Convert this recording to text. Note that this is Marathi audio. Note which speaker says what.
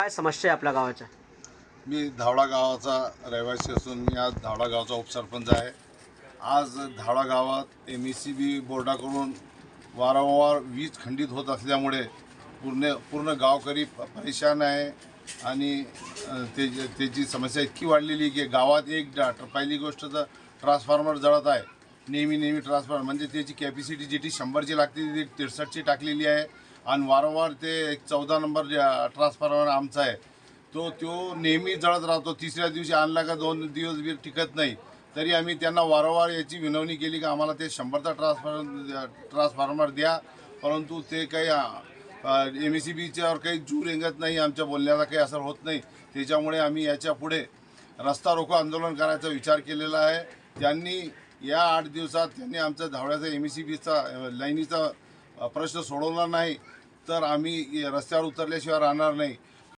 Speaker 1: काय समस्या आहे आपल्या गावाच्या?
Speaker 2: मी धावडा गावाचा रहिवासी असून मी आज धावडा गावाचा उपसरपंच आहे. आज धावडा गावात MECB बोर्डाकडून वारंवार वीज खंडित होत असल्यामुळे पूर्ण गावकरी परेशान आहे. आणि त्याची समस्या इतकी वाढलेली आहे की गावात पहिली गोष्ट तर ट्रान्सफॉर्मर जळत आहे. नेहमी ट्रान्सफॉर्मर म्हणजे त्याची कॅपॅसिटी जी 100ची लागते ती 63ची टाकलेली आहे. आणि वारंवार ते 14 नंबर ट्रान्सफॉर्मर आमचा आहे तो नेहमी जळत राहतो. तिसऱ्या दिवशी आणला का 2 दिवस बी टिकत नाही. तरी आम्ही त्यांना वारंवार याची विनवणी केली की आम्हाला ते 100चा ट्रान्सफॉर्मर द्या, परंतु ते काही MECBच्यावर काही जूर रेंगत नाही. आमच्या बोलण्याला काही असर होत नाही. त्याच्यामुळे आम्ही याच्या पुढे रस्ता रोको आंदोलन करायचा विचार केलेला आहे. त्यांनी या 8 दिवसात त्यांनी आमचा धावड्याचा MECBचा लाईनीचा प्रश्न सोडवला नाही तर आम्ही रस्त्यावर उतरल्याशिवाय राहणार नाही.